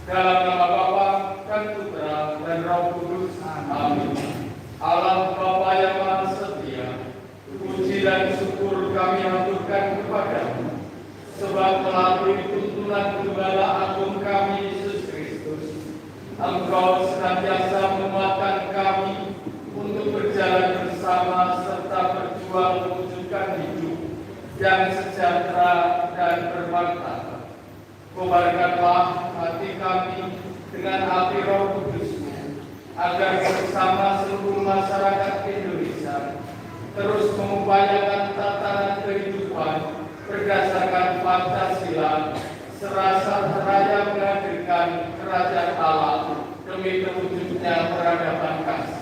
Dalam nama Bapa dan Putra dan Roh Kudus. Amin. Allah Bapa yang Maha Setia, puji dan syukur kami haturkan kepadamu, sebab melalui tuntunan Gembala Agung kami Yesus Kristus, Engkau senantiasa menguatkan kami untuk berjalan bersama serta berjuang mewujudkan hidup yang sejahtera dan bermartabat. Kobarkanlah hati kami dengan api Roh Kudus-Mu, agar bersama seluruh masyarakat Indonesia terus mengupayakan tatanan kehidupan berdasarkan Pancasila, seraya menghadirkan kerajaan Allah demi terwujudnya peradaban kasih.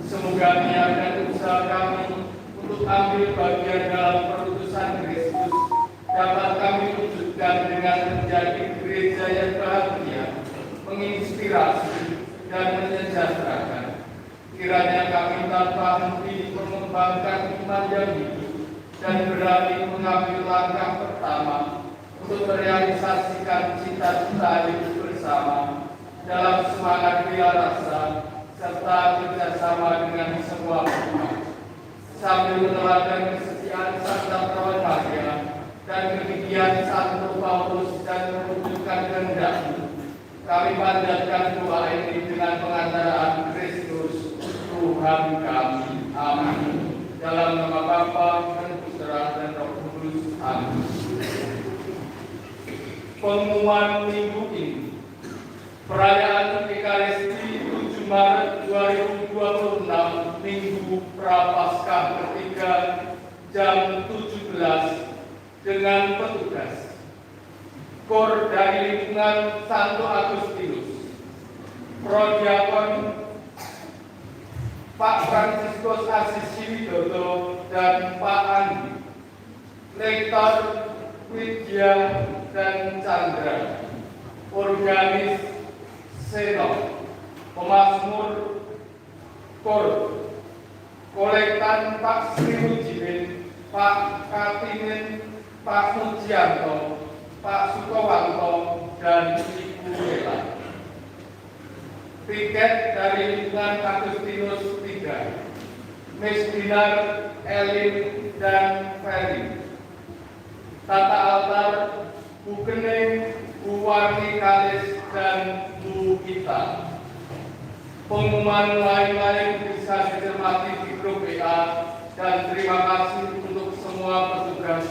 Semoga niat dan usaha kami untuk ambil bagian dalam perutusan Kristus dapat kami wujudkan dengan menjadi gereja yang bahagia, menginspirasi, dan menyejahterakan. Kiranya kami tanpa henti mengembangkan iman yang hidup dan berani mengambil langkah pertama untuk merealisasikan cita-cita hidup bersama dalam semangat rela rasa serta kerjasama dengan semua pihak, sambil meneladani kesetiaan Santa Perawan Maria dan kegigihan Santo Paulus dan mewujudkan kehendak-Mu. Kami panjatkan doa ini dengan pengantaraan Kristus Tuhan kami. Amin. Dalam nama Bapa dan Putra dan Roh Kudus. Amin. Pengumuman minggu ini. Perayaan Ekaristi 7 Maret 2026 Minggu Prapaskah ketiga jam 17 dengan petugas Kor dari lingkungan Santo Agustinus, Prodiakon Pak Franciscus Asisi Widodo dan Pak Andi, Lektor Widya dan Chandra, Organis Seno, Pemasmur Kor, Kolektan Pak Sri Mujibin, Pak Katinin, Pak Mujianto, Pak Sukowanto, dan Ibu Lela. Tiket dari lingkungan Agustinus 3, Miss Dinar, Elin, dan Ferry. Tata altar Bu Kening, Bu Warni Kalis, dan Bu Gita. Pengumuman lain-lain bisa dicermati di grup WA, dan terima kasih untuk semua petugas,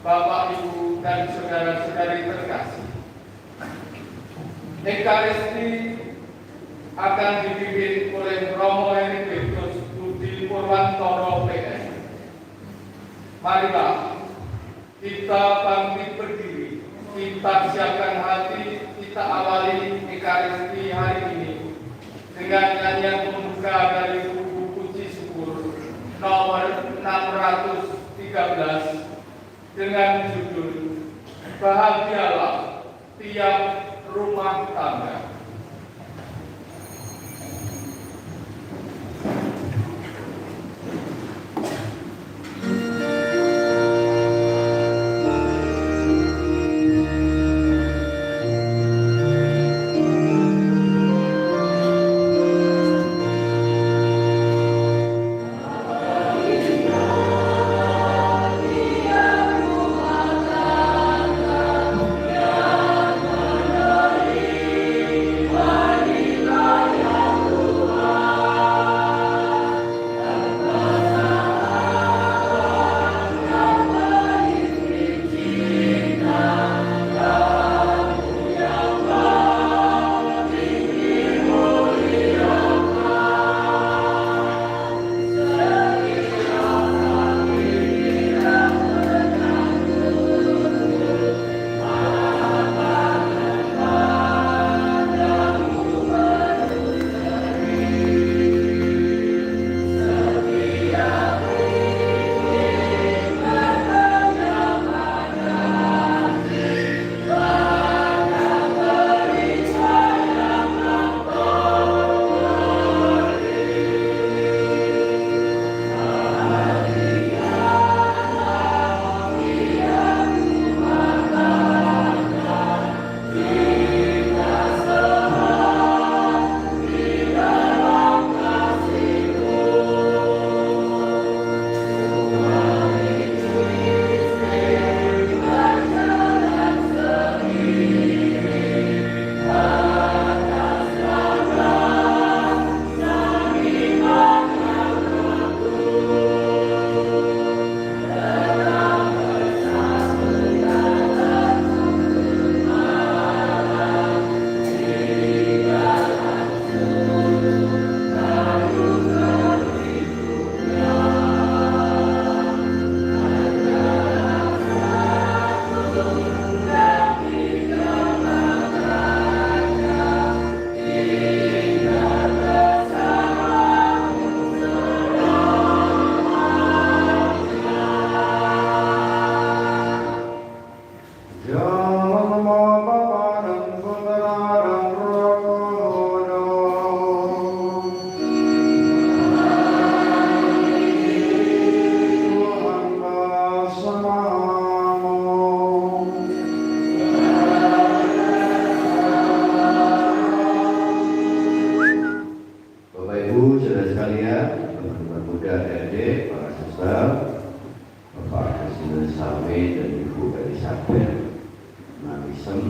Bapak, Ibu, dan saudara-saudari terkasih. Ekaristi akan dipimpin oleh Romo Heribertus Budi Purwantoro PS. Marilah kita bangkit berdiri, kita siapkan hati, kita awali Ekaristi hari ini dengan nyanyian pembuka dari buku Puji Syukur nomor 613 dengan judul Bahagialah Tiap Rumah Tangga.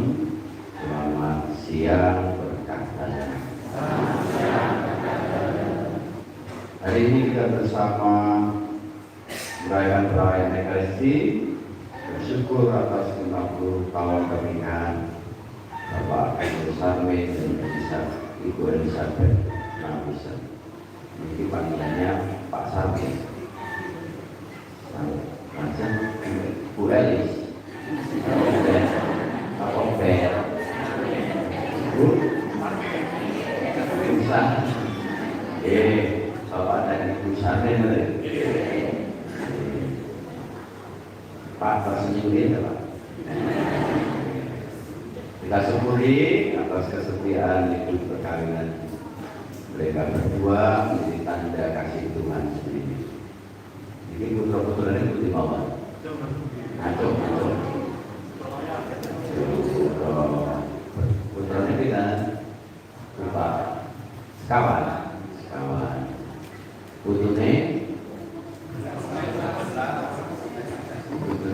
Selamat siang berkat Tuhan. Hari ini kita bersama merayakan perayaan Ekaristi, bersyukur atas 50 tahun pernikahan Bapak Ibu Sarme dan Ibu Elizabeth Nabisa. Ini panggilannya Pak Sarme. Macam Bu Elis, Pak Ober, Bu Bisa, Bapak dan Ibu Sarme, Pak tersenyum Pak. Kita syukuri atas kesetiaan hidup perkawinan mereka berdua menjadi tanda kasih Tuhan sendiri. Jadi putra-putra ini putih mawar. Putra ini kita lupa sekawan. Putune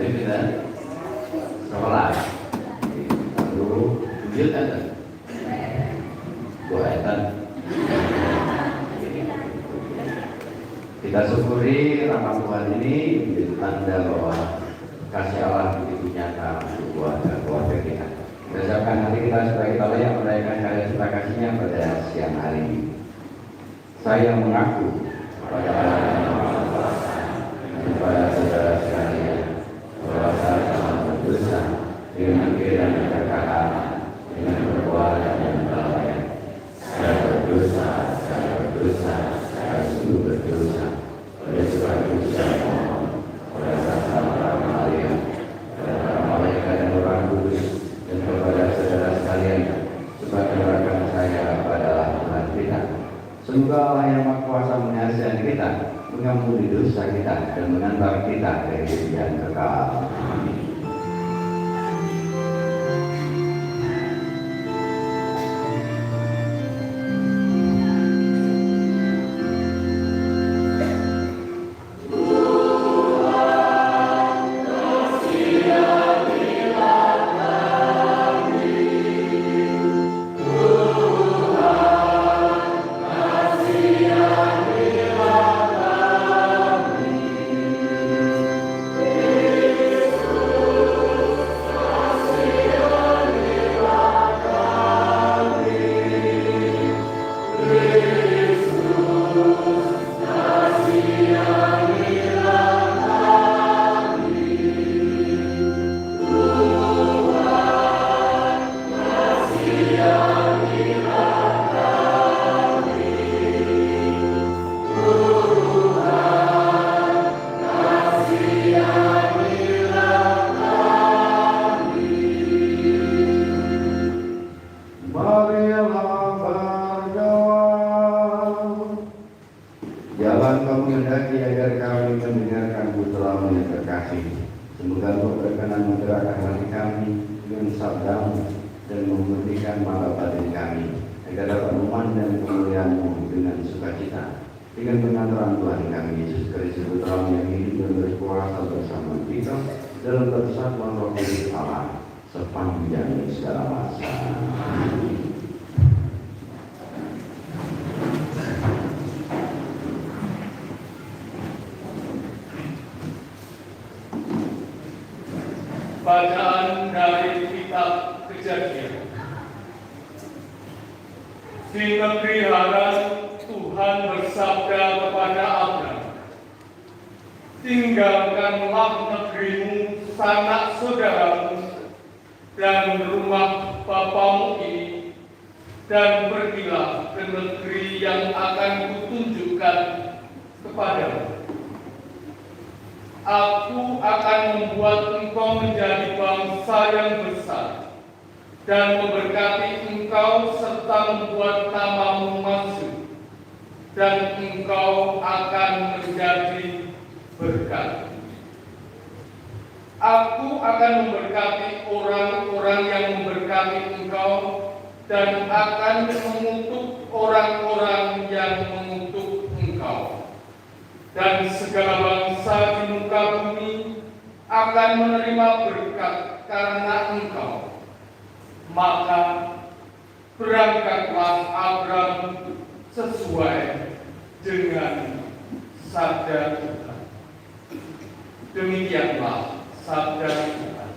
kita sekolah. Lalu bujut kan? Buatan. Kita syukuri rahmat Tuhan ini menjadi tanda bahwa kasih Allah begitu nyata untuk keluarga kita. Kita ucapkan hati kita supaya kita layak merayakan karya cinta kasihnya pada siang hari ini. Saya mengaku kepada Allah dan kepada saudara sekalian bahwa saya telah berdosa dengan pikiran dan perkataan, dengan perbuatan dan kelalaian. Saya berdosa, saya sungguh berdosa. Oleh sebab itu saya mohon kepada Santa Maria, kepada para malaikat dan orang kudus, dan kepada saudara sekalian, supaya doakan saya adalah Tuhan kita. Semoga Allah yang Maha Kuasa mengasihi kita, mengampuni dosa kita, dan mengantar kita ke hidup yang kekal. Amin. Jalan kamu hendaki agar kami mendengarkan putramu yang terkasih. Semoga engkau berkenan menggerakkan hati kami dengan sabdamu dan memurnikan mata batin kami, agar dapat memandang kemuliaan-Mu dengan sukacita. Dengan pengantaran Tuhan kami Yesus Kristus putramu yang hidup dan berkuasa bersama kita dalam persatuan Roh Kudus Allah sepanjang segala masa. Amin. Bacaan dari kitab Kejadian. Di negeri Haran, Tuhan bersabda kepada Abram, tinggalkanlah negerimu, sanak saudaramu, dan rumah bapamu ini, dan pergilah ke negeri yang akan kutunjukkan kepadamu. Aku akan membuat engkau menjadi bangsa yang besar dan memberkati engkau serta membuat namamu masyhur, dan engkau akan menjadi berkat. Aku akan memberkati orang-orang yang memberkati engkau, dan akan mengutuk orang-orang yang mengutuk engkau. Dan segala bangsa di muka bumi akan menerima berkat karena engkau. Maka berangkatlah Abram sesuai dengan sabda Tuhan. Demikianlah sabda Tuhan.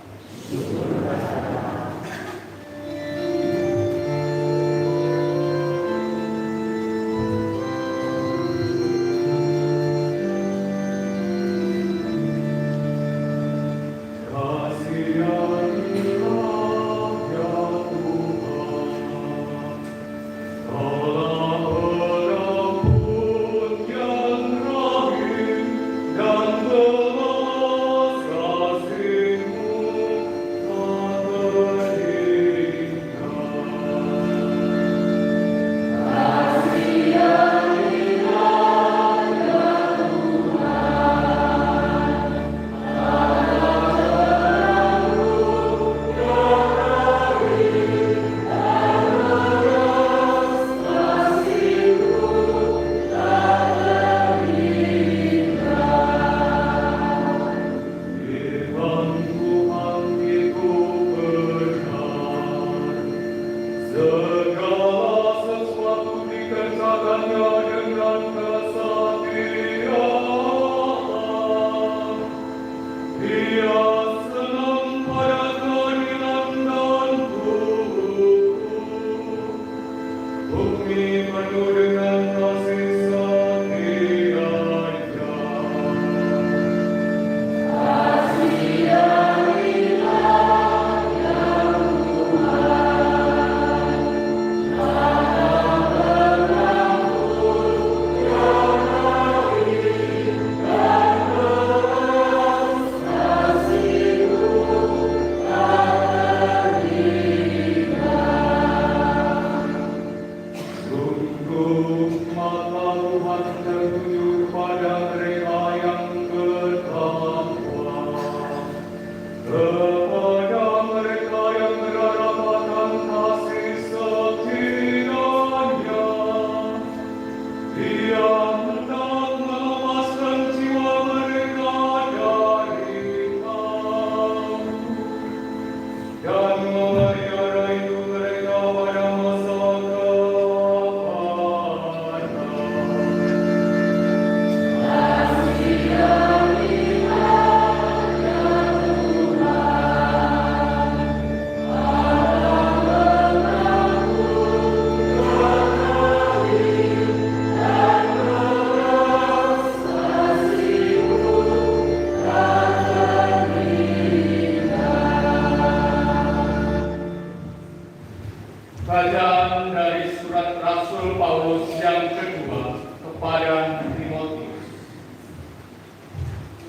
Bacaan dari surat Rasul Paulus yang kedua kepada Timotius.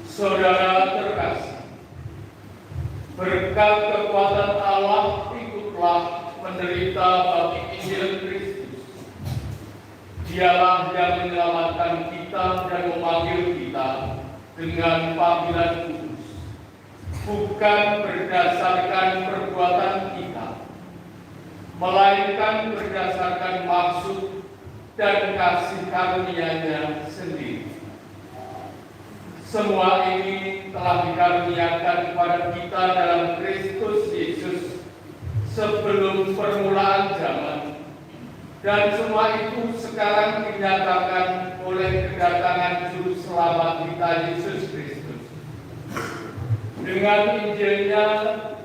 Saudara terkasih, berkat kekuatan Allah ikutlah menderita bagi Injil Kristus. Dialah yang menyelamatkan kita dan memanggil kita dengan panggilan kudus, bukan berdasarkan perbuatan kita, melainkan berdasarkan maksud dan kasih karunia-Nya sendiri. Semua ini telah dikaruniakan kepada kita dalam Kristus Yesus sebelum permulaan zaman, dan semua itu sekarang dinyatakan oleh kedatangan Juru Selamat kita Yesus Kristus. Dengan Injilnya,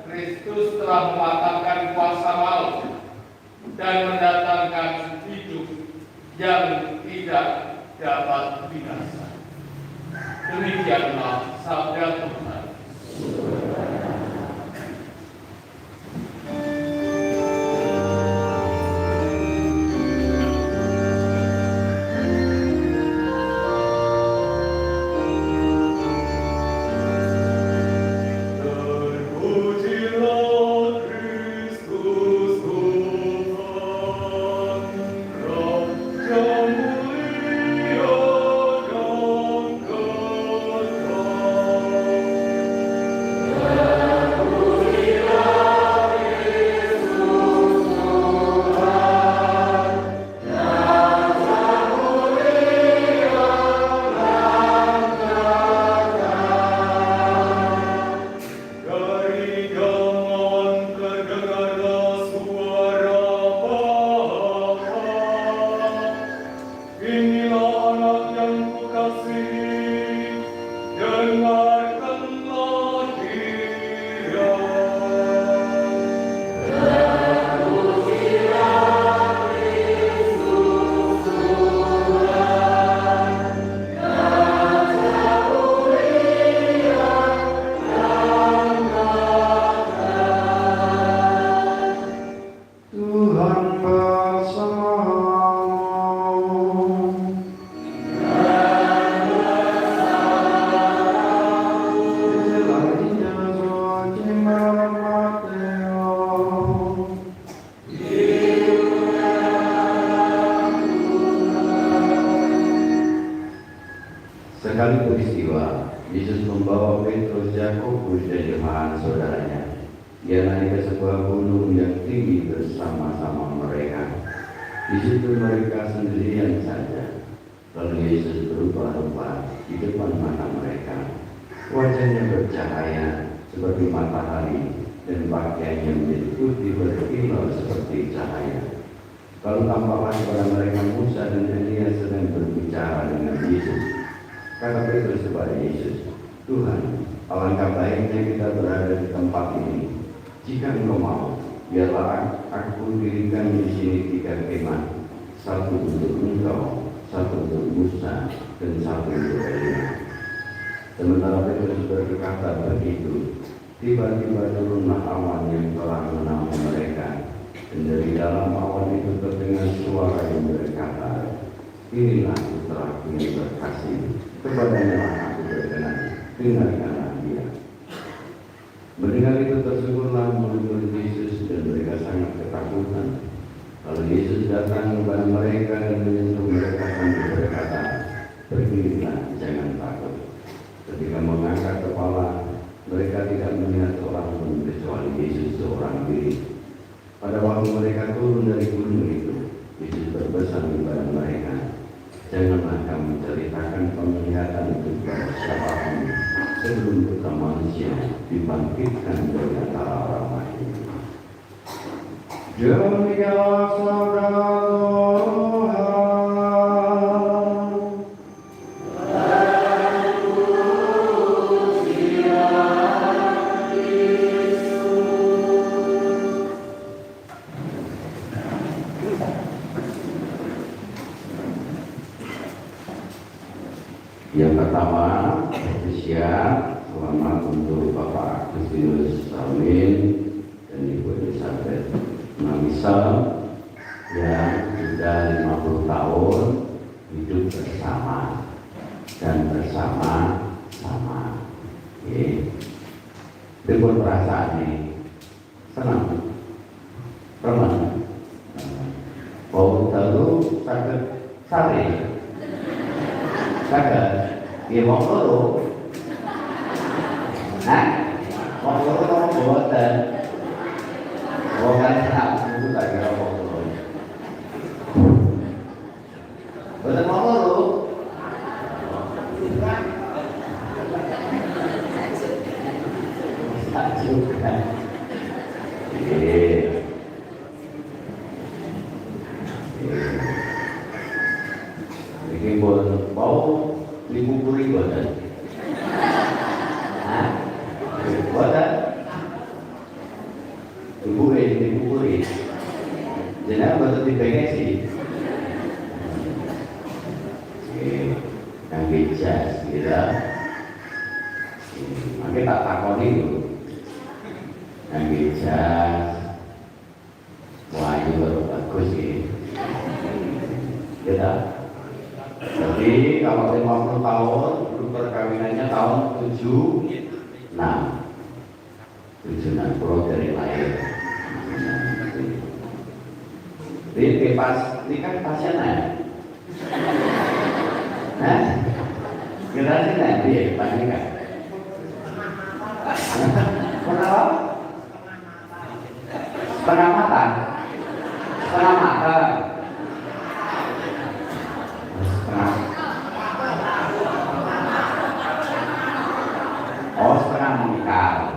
Kristus telah mematahkan kuasa maut dan mendatangkan hidup yang tidak dapat binasa. Demikianlah sabda Tuhan. sebuah gunung yang tinggi bersama-sama mereka. Di situ mereka sendirian saja. Lalu Yesus berubah-ubah di depan mata mereka. Wajahnya bercahaya seperti matahari dan pakaiannya menjadi putih berkilau seperti cahaya. Lalu tampaklah kepada mereka Musa dan Elia sedang berbicara dengan Yesus. Kata Petrus kepada Yesus, Tuhan, alangkah baiknya kita berada di tempat ini. Jika Engkau mau, biarlah aku dirikan di sini 3 kemah, satu untuk Engkau, satu untuk Musa, dan satu untuk Elia. Sementara Petrus berkata begitu, tiba-tiba turunlah awan yang telah menaungi mereka, dan dari dalam awan itu terdengar suara yang berkata, inilah putraku yang terkasih, kepadanya aku berkenan, dengarkanlah dia. Mendengar itu tersungguhlah mulut-mulut Yesus dan mereka sangat ketakutan. Lalu Yesus datang kepada mereka dan menyentuh mereka sambil berkata, berdirilah, jangan takut. Ketika mengangkat kepala, mereka tidak melihat seorang pun kecuali Yesus seorang diri. Pada waktu mereka turun dari gunung itu, Yesus berpesan kepada mereka, janganlah kamu ceritakan penglihatan itu kepada siapapun sebelum Putra Manusia dibangkitkan dari antara orang mati. Demikianlah sabda Tuhan. Yang pertama, siap, selamat untuk Bapak Agustinus Salmin dan Ibu Elizabeth Namisal yang sudah 50 tahun hidup bersama dan bersama-sama. Dengan perasaan ini senang, teman, mau tahu sakit sari, sakit, dia mau loro. Nah, mau loro buatan, bukan tak itu tak kira mau loro. Bukan mau loro. Tak juga. Ini mau dibuburi buatan. Buatan dibuburi jangan buatan dibengesi yang bijak kira mungkin tak takon itu yang bijak wah itu baru bagus sih kita jadi kalau 50 tahun perkawinannya tahun 76 Pulau dari lahir. Ini pas nikah pasien nah, generasi nanti pas nikah. Kenapa? Setengah mata. Oh, setengah menikah.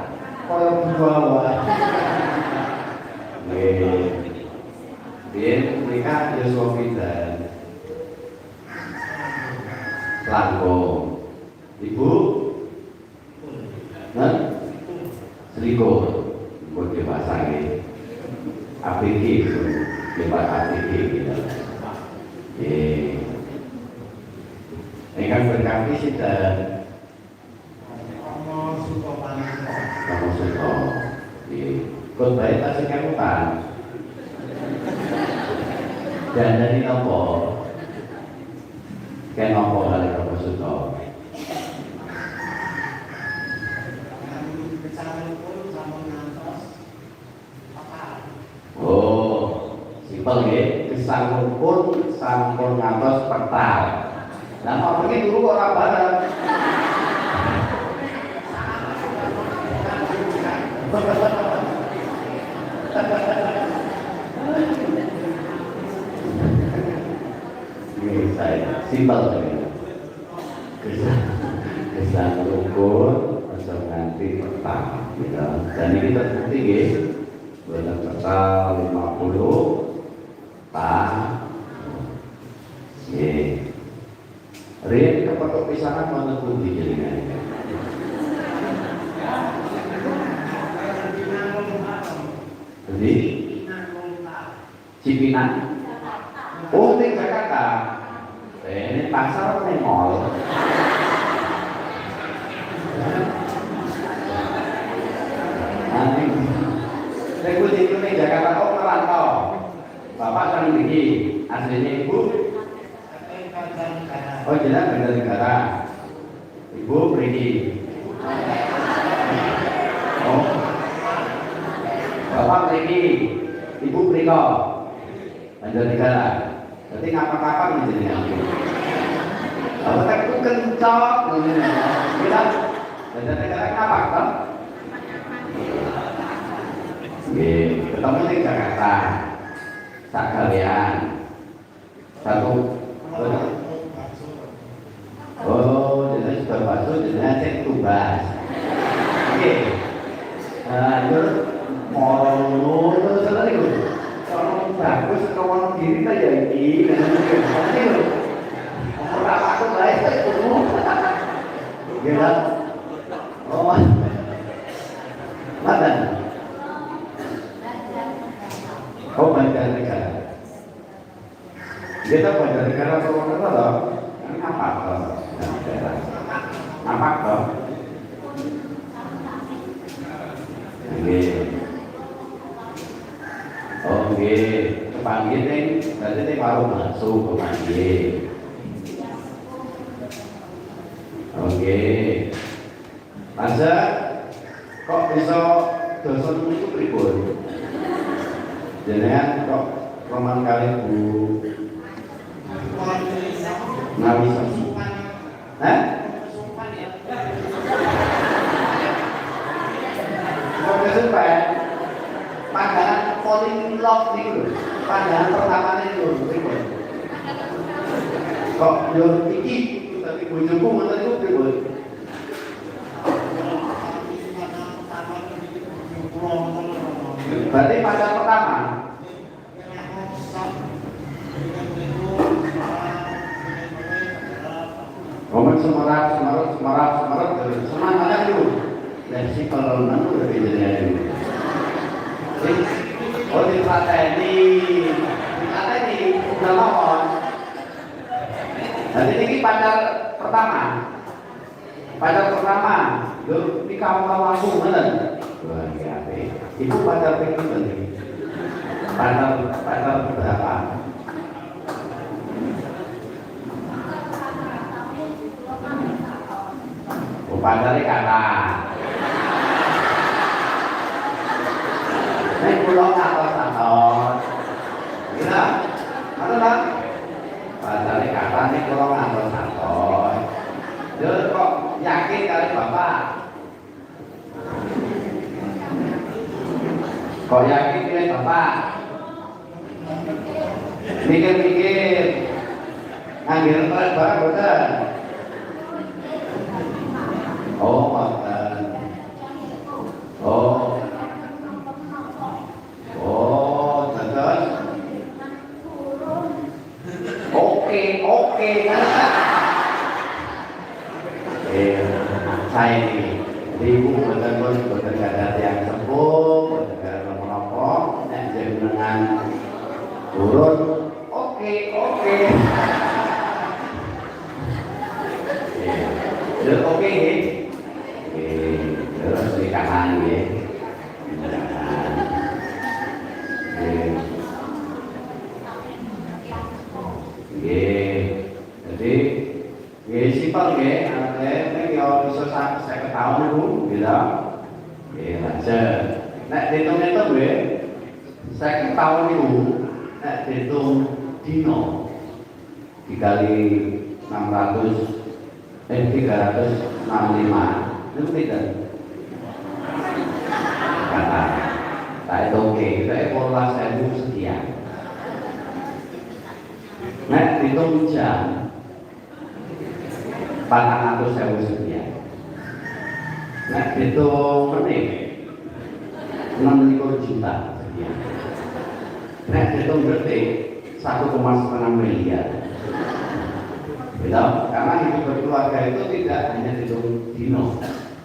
Kalau bawah, dia nikah Yosua Fidan, Langkong, ibu, selingkuh, buat dipasangin, APG, lewat APG gitu. Ini kan berkati sih dan kamu suka ikut baik kasih kemutan dan jadi nopo kayak nopo kali kamu suka oh simpel ya kesangkul pun sampun ngantos pertal nah mau pergi dulu orang bareng simpel ya. Kesan rukun bisa ganti petang gitu. Dan ini terbukti ya, boleh peta 50 tak ya. Rian kepada pisangan mana pun dijadikan. Jadi Cipinang. Oh, di Jakarta. Ini pasar apa nih mall? Saya kunci di Jakarta kok merantau. Bapak sering pergi. Aslinya ibu. Oh jelas beda negara. Ibu pergi. Oh. Bapak pergi. Ibu pergi kok. Beda negara. Jadi ngapa-ngapa di sini. Bapak tak itu kencok. Bilang. Beda negara kenapa kan? Ketemu di Jakarta. Tak kalian. Satu. Oh, jenis bakso, jenis cek tubas. Oke. Itu mau selesai itu. Kalau bagus, kalau diri kita jadi. Pertama aku baik itu. Gila. Oh, mana? Oh, Banjarnegara. Kita Banjarnegara Purwokerto loh. Ini apa loh? Apa loh? Oke. Oke. Kepanggil nih. Berarti nih warung masuk kepanggil. Oke. Masa kok bisa dosen itu pribun? Jenengan kok roman kali Bu Nabi Sosi. Hah? Kok kesupen? Pandangan polling log itu. Pandangan pertamanya itu. Kok yo iki tapi bojoku ngoten niku pripun? Berarti pacar pertama. Komen semerat semangatnya dulu. Dan si pelonan udah bedanya dulu. Oh dipateni udah mohon. Jadi ini pacar pertama. Lu di kamu langsung bener. Wah, ya, itu pacar pengen nih. Pacar berapa? Oh, pacarnya kata. Ini pulau atas. Gila, ada tak? Pacarnya kata ini pulau atas. Dia kok yakin kali bapak? Kok yakin kali bapak? Mikir-mikir, ngambil terat barang betul. Oh, betul. Terus. Oke. Saya ini ibu betul-betul ada yang sembuh, betul-betul merokok, dan dengan turun. Oke. Oke. Terus nikahan ya. Jadi simpel ya. Bisa saya ketahui dulu, bilang, lanjut. Nek hitung-hitung ya, saya ketahui dulu. Nek hitung dino dikali 365 itu tidak. Kata, tak itu oke. Kita evaluasi dulu sekian. Nek hitung jam 400.000 sekian. Nek hitung menit 6 juta sekian. Nek hitung detik 1,5 miliar. Betul? Karena hidup berkeluarga itu tidak hanya hitung dino,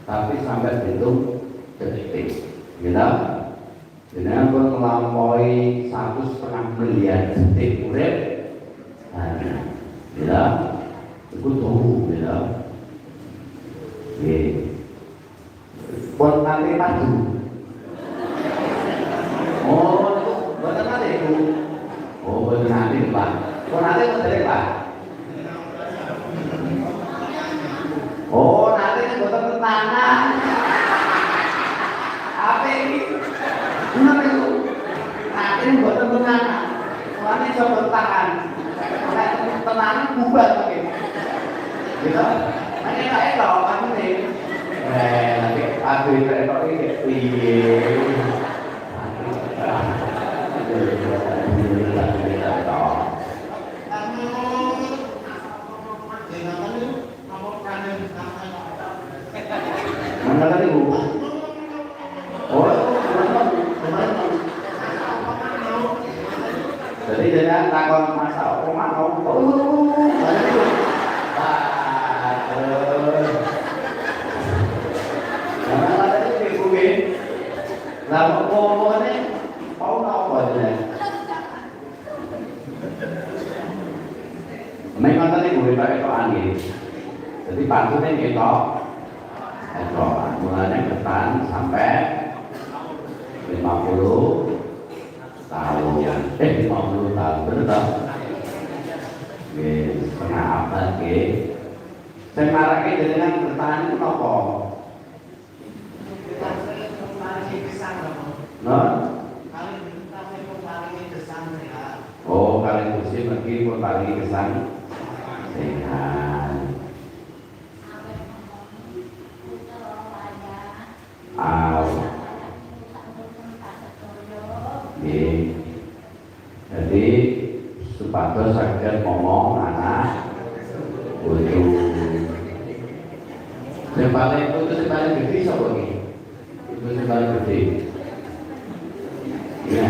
tapi sampai hitung detik. Betul? Dengan pun melampaui 1,5 miliar detik urip. Betul? Itu tunggu, betul? Buat nanti padu. Oh, itu buat nanti itu. Oh, buat nanti Pak. Buat nanti betul Pak. Oh, nanti kan buat tangan. Apa ini? Kenapa itu? Nanti buat tangan. Nanti coba tangan. Kayak tenang bubar pakai. Gitu. Nanti enggak elok kan ini. Nanti aku itu ini piye. Mana tadi Bu? Oh, jadi jangan takon masak rumah mau. Làm cô luôn ấy, báu đâu rồi nè. Mấy con tadi boleh pakai toa angin. Jadi pantutnya ngetok, mulanya bertahan sampai 50 tahun. 50 tahun betul. Setengah abad ke. Saya marah ke dengan bertahan itu apa? Oh, kalian bersih pergi pun paling kesan sehat. Jadi supados saged ngomong anak bojo. Yang paling gede sapa iki? Itu yang paling gede. Ya.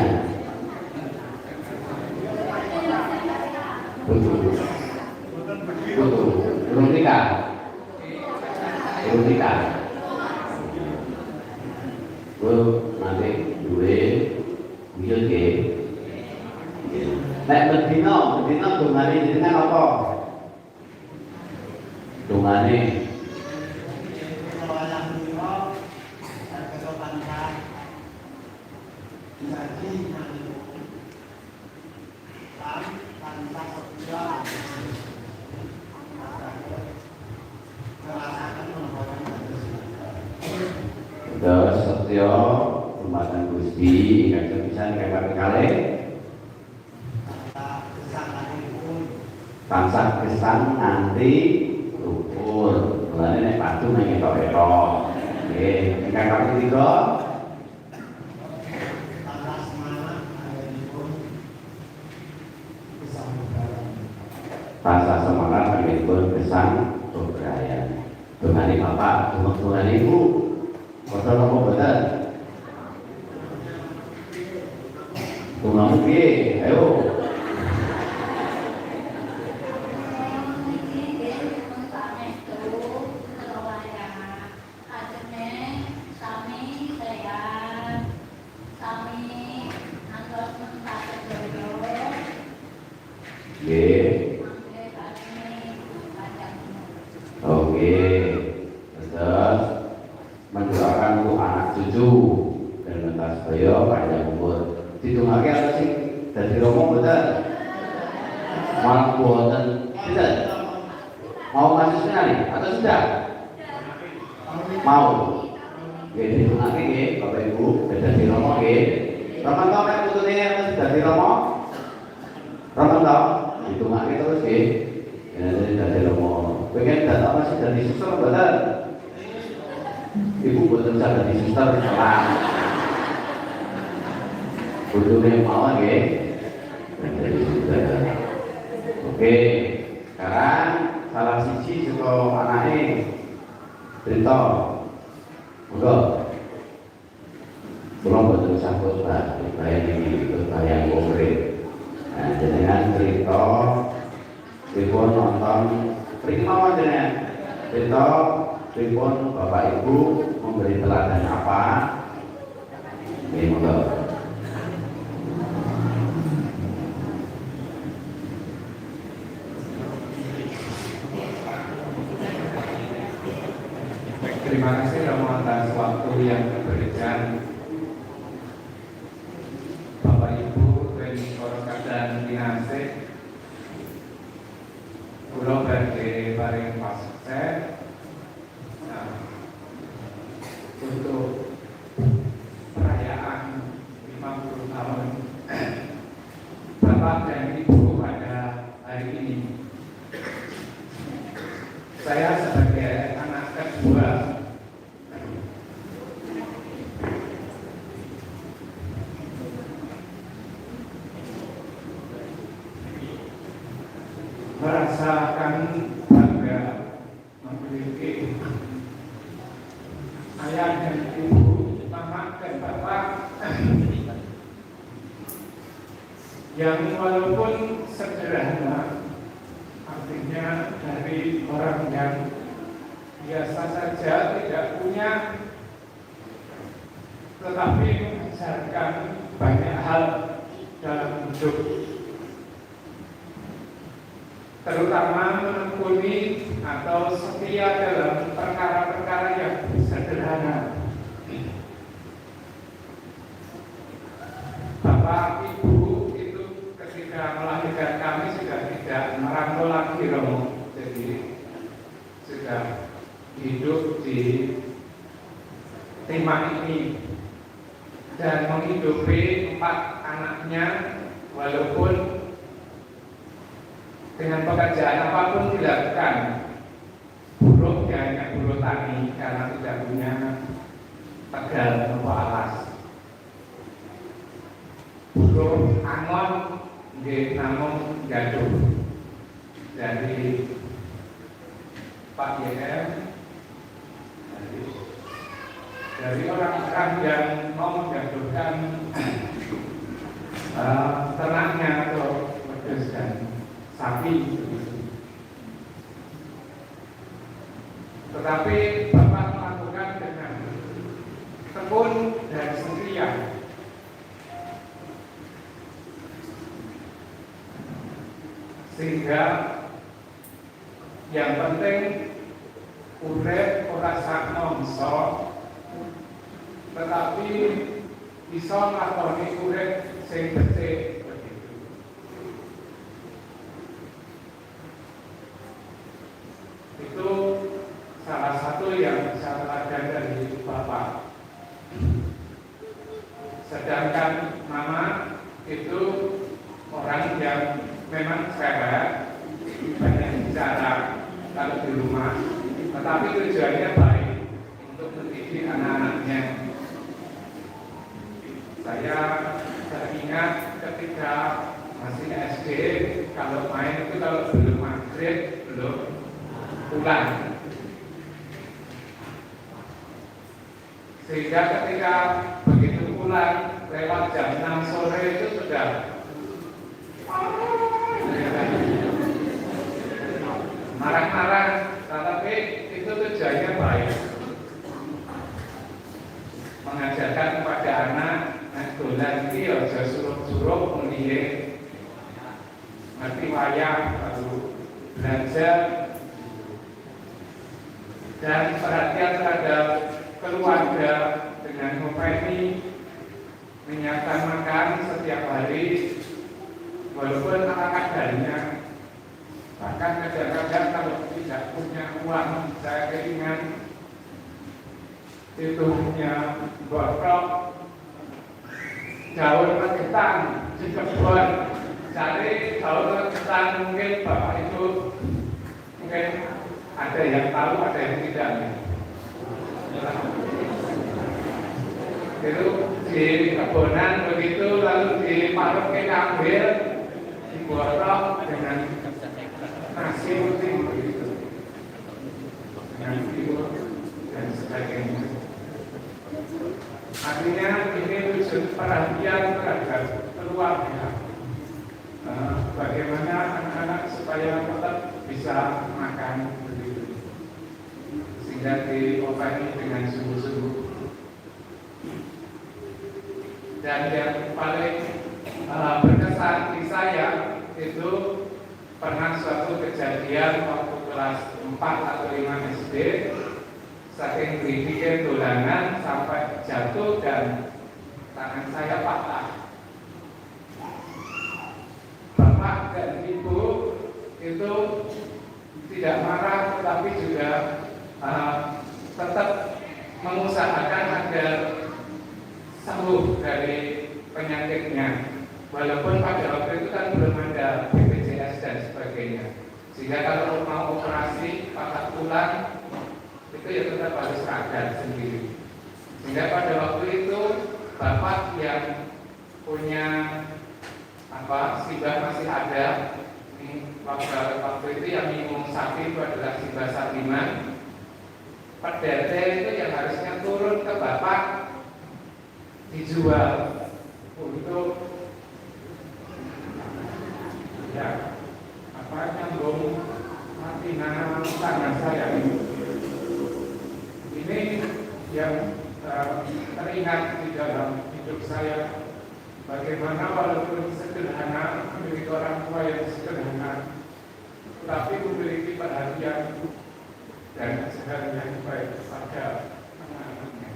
Betul. Belum nikah. Nanti duit, biar ke. Nek bedino dungane jenengan apa? Dungane. Terus setyo rumatan Gusti ingkang pisan ingkang kalih tansah gesang nanti ukur. Mulane nek padu nang etok-etok. Nggih, ingkang kaping 3 rasa semangat panjenengan gesang bebrayan. Dungane Bapak, dungane Ibu. Kotor apa betul? Tungamu piye? Ayo. Oke. Terus mendoakan untuk anak cucu dan mentas sedaya panjang umur. Ditungake apa sih? Dadi romo betul. Mampu dan tidak. Mau masuk sekali atau sudah? Mau. Jadi ditungake nggih Bapak Ibu, dadi romo nggih. Romo kok nek putune wis dadi romo? Romo to? Ditungake terus nggih. Jadi dadi romo. Pengen data apa sih dari suster betul? Ibu betul saja dari suster salah. Butuhnya mau nggih. Dari suster. Oke. Sekarang salah siji saka anake cerita monggo kula mboten sanggup Pak saya iki saya konkret nah jenengan cerita pripun nonton pripun jenengan cerita pripun Bapak Ibu memberi teladan apa ini monggo. Terima kasih Romo atas waktu yang diberikan Bapak Ibu dan Korokat dan Dinase. Kulo badhe paring pasukses untuk perayaan 50 tahun Bapak dan Ibu pada hari ini. Saya sebagai anak kedua merasakan bangga memiliki ayah dan ibu, mama dan bapak yang walaupun sederhana, artinya dari orang yang biasa saja tidak punya, tetapi mengajarkan banyak hal dalam hidup, terutama menekuni atau setia dalam perkara-perkara yang sederhana. Bapak Ibu itu ketika melahirkan kami sudah tidak merantau lagi Romo, jadi sudah hidup di timah ini dan menghidupi 4 anaknya walaupun dengan pekerjaan apapun dilakukan. Buruh ya hanya buruh tani karena tidak punya tegal atau alas. Buruh angon nggih namung gaduh. Jadi Pak YM dari orang-orang yang mau mengadukan ternaknya atau wedhus dan sapi. Tetapi Bapak melakukan dengan tekun dan setia. Sehingga yang penting urip ora sak mangsa, tetapi bisa nglakoni urip sing becik. Itu salah satu yang saya teladan dari Bapak. Sedangkan Mama itu orang yang memang cerewet, banyak bicara kalau di rumah, tetapi tujuannya baik untuk mendidik anak-anaknya. Saya teringat ketika masih SD, kalau main itu kalau belum maghrib belum pulang, sehingga ketika begitu pulang lewat jam 6 sore itu sudah marah-marah, tetapi itu tujuannya baik, mengajarkan kepada anak dolan iki aja suruh-suruh mendiye ngerti wayang lalu belajar dan perhatian terhadap keluarga dengan ngopeni, menyiapkan makan setiap hari walaupun ala kadarnya. Bahkan kadang-kadang kalau tidak punya uang, saya keingat itu punya botok daun regetan di kebun, cari daun regetan, mungkin Bapak itu mungkin ada yang tahu, ada yang tidak. Itu di kebunan begitu, lalu diparut ke ambil, dibotok dengan nasi putih begitu. dengan timur dan sebagainya. Artinya ini wujud perhatian terhadap keluarga. Bagaimana anak-anak supaya tetap bisa makan begitu, sehingga diobati dengan sungguh-sungguh. Dan yang paling berkesan di saya itu pernah suatu kejadian waktu kelas 4 atau 5 SD, saking dibikin dolanan sampai jatuh dan tangan saya patah. Bapak dan ibu itu tidak marah, tetapi juga tetap mengusahakan agar sembuh dari penyakitnya, walaupun pada waktu itu kan belum ada BPJS dan sebagainya, sehingga kalau mau operasi patah tulang itu ya tetap harus sadar sendiri. Sehingga pada waktu itu bapak yang punya Simbah masih ada, waktu itu yang minum sapi itu adalah Simbah Satiman. Perdete itu yang harusnya turun ke bapak dijual untuk nyambung mati nanam tangan saya ini yang teringat di dalam hidup saya. Bagaimana walaupun sederhana, memiliki orang tua yang sederhana, tapi memiliki perhatian dan ajaran yang baik pada anak-anaknya.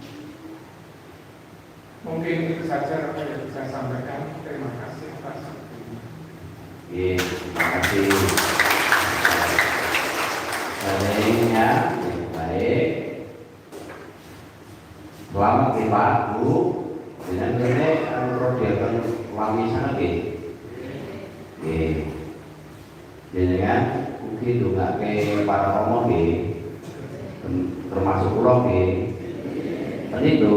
Mungkin itu saja apa yang bisa saya sampaikan. Terima kasih atas waktunya. Terima kasih. Selanjutnya baik. Selamat kita Bu. Dengan ini prodiakan wangi sangat jadi kan mungkin juga ke para romo termasuk pulau itu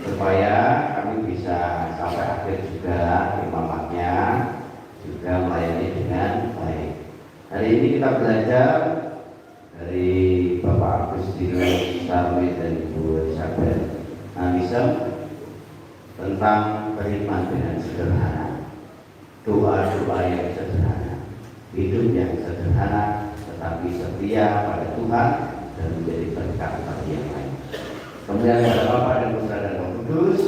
supaya kami bisa sampai akhir juga imamatnya juga melayani dengan baik. Hari ini kita belajar dari Bapak Agustinus Sarmi dan Ibu Isabel Anissa tentang beriman dengan sederhana, doa-doa yang sederhana, hidup yang sederhana tetapi setia pada Tuhan dan menjadi berkat bagi yang lain. Kemudian kepada Bapa dan Putra dan Roh Kudus.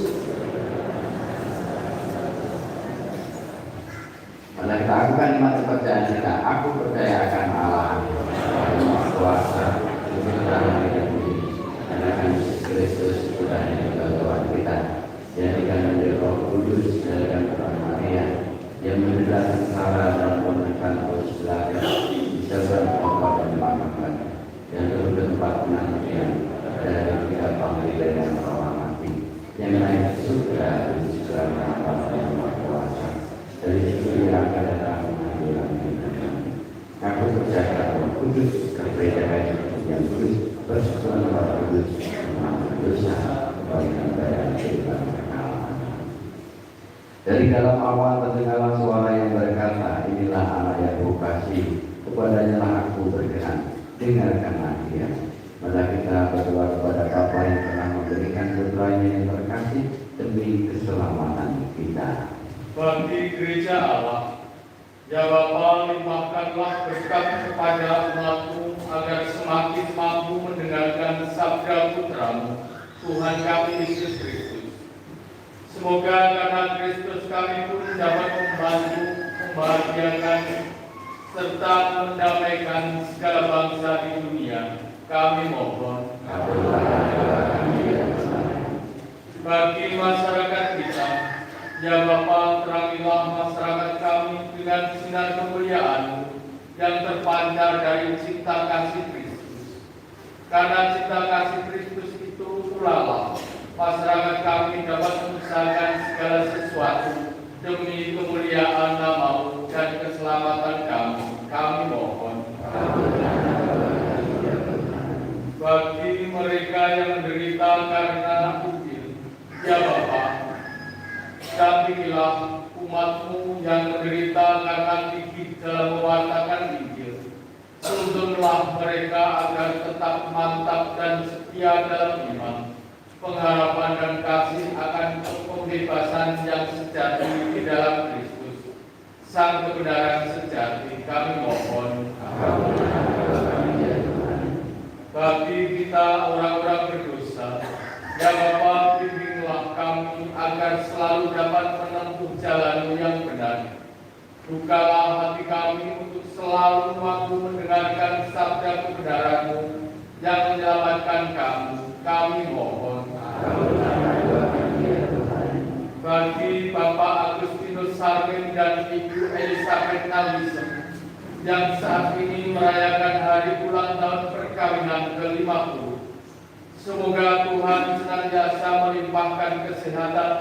Mari kita lakukan iman kepercayaan kita. Aku percaya akan Allah, Maha Kuasa, Tuhan dan dan akan Yesus Kristus Tuhan yang Tuhan kita. Jadikan menjadi Roh Kudus dan Tuhan Maria yang menjelaskan salah dan menekan arus belakang disertai Allah dan Maha yang terus tempat penantian dari kita panggil dan orang mati yang naik surga dan segala Allah yang Maha Kuasa dari situ yang akan datang mengambil aku percaya Roh Kudus kepercayaan yang kudus persekutuan Roh Kudus dosa bagi dan kehidupan. Dari dalam awal terdengarlah suara yang berkata, inilah anak yang kukasihi, kepadanya lah aku berkenan, dengarkanlah dia. Maka kita berdoa kepada Bapa yang telah memberikan putranya yang terkasih demi keselamatan kita. Bagi gereja Allah, ya Bapa, limpahkanlah berkat kepada umatmu agar semakin mampu mendengarkan sabda putramu, Tuhan kami Yesus Kristus. Semoga karena Kristus kami pun dapat membantu, membahagiakan, serta mendamaikan segala bangsa di dunia. Kami mohon. Bagi masyarakat kita, ya Bapa, terangilah masyarakat kami dengan sinar kemuliaan-Mu yang terpancar dari cinta kasih Kristus. Karena cinta kasih Kristus itu pula masyarakat kami dapat mengusahakan segala sesuatu demi kemuliaan nama-Mu dan keselamatan kami. Kami mohon. Bagi mereka yang menderita karena ujian, ya Bapa, dampingilah umat-Mu yang menderita karena gigih dalam mewartakan Injil. Tuntunlah mereka agar tetap mantap dan setia dalam iman, pengharapan dan kasih akan pembebasan yang sejati di dalam Kristus, Sang kebenaran sejati. Kami mohon. Bagi kita orang-orang berdosa, ya Bapa, bimbinglah kami agar selalu dapat menempuh jalan yang benar. Bukalah hati kami untuk selalu mampu mendengarkan sabda kebenaran-Mu yang menyelamatkan kami. Kami mohon. Bagi Bapak Agustinus Sarmin dan Ibu Elizabeth Nalisa yang saat ini merayakan hari ulang tahun perkawinan ke-50, semoga Tuhan senantiasa melimpahkan kesehatan,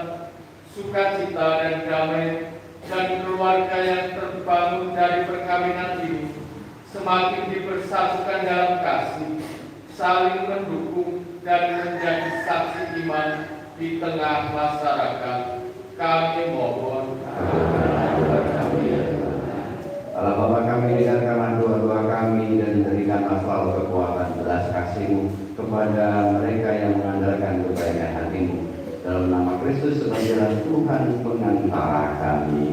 sukacita dan damai, dan keluarga yang terbangun dari perkawinan ini semakin dipersatukan dalam kasih, saling mendukung dan menjadi saksi iman di tengah masyarakat. Kami mohon. Allah Bapa kami, dengarkanlah doa-doa kami dan berikanlah selalu kekuatan belas kasih-Mu kepada mereka yang mengandalkan kebaikan hati-Mu. Dalam nama Kristus sebagai Tuhan pengantara kami.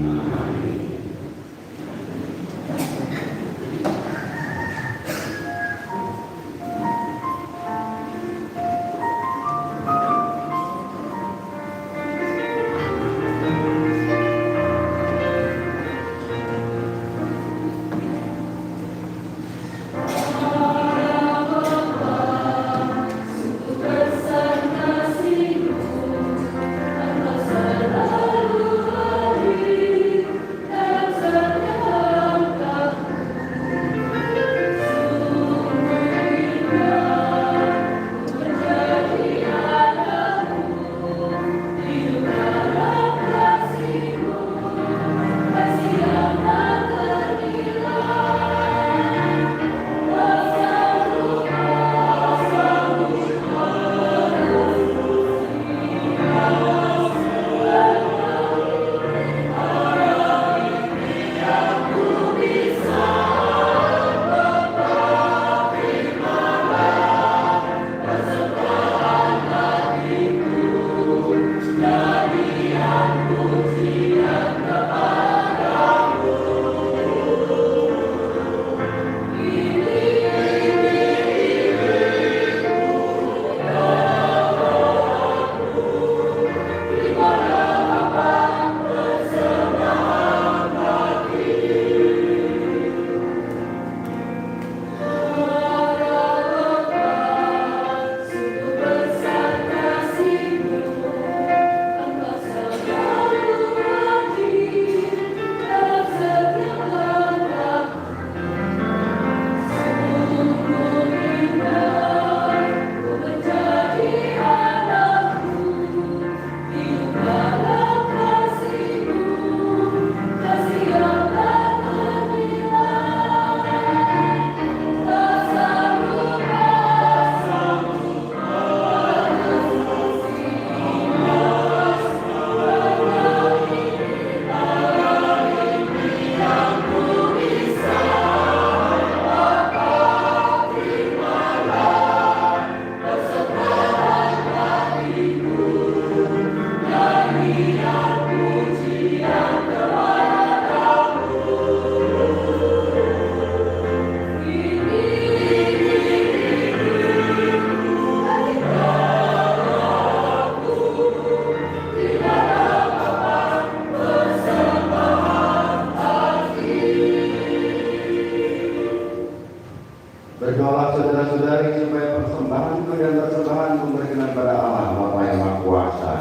Berdoalah saudara-saudari supaya persembahanku dan persembahanku berkenan pada Allah Bapa yang Maha Kuasa.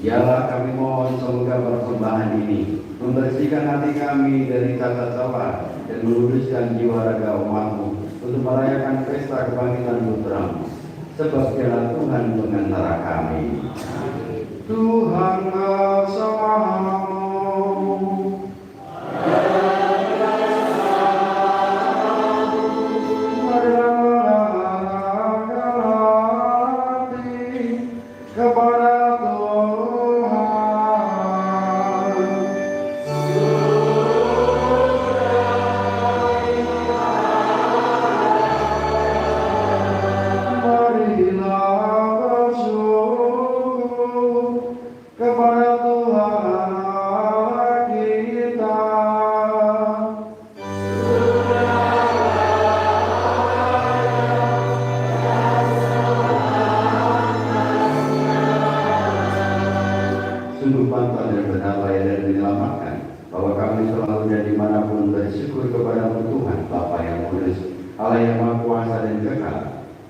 Yalah kami mohon semoga persembahan ini membersihkan hati kami dari tata celah dan meluruskan jiwa raga umat-Mu untuk merayakan pesta kebangkitan putra-Mu. Sebab Dialah Tuhan pengantara kami. Tuhan bersamamu. Kepada Tuhan. kapanpun dan dimanapun bersyukur kepadamu Tuhan Bapa yang kudus, Allah yang Maha Kuasa dan kekal,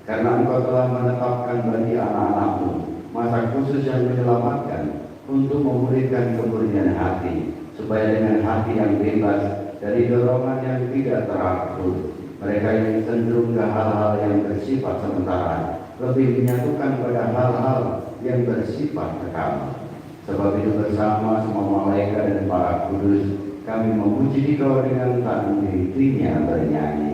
karena Engkau telah menetapkan bagi anak-anakmu masa khusus yang menyelamatkan untuk memulihkan kemurnian hati, supaya dengan hati yang bebas dari dorongan yang tidak teratur, mereka yang cenderung ke hal-hal yang bersifat sementara lebih menyatukan pada hal-hal yang bersifat kekal. Sebab itu bersama semua malaikat dan para kudus kami memuji Dikau dengan tak henti-hentinya bernyanyi.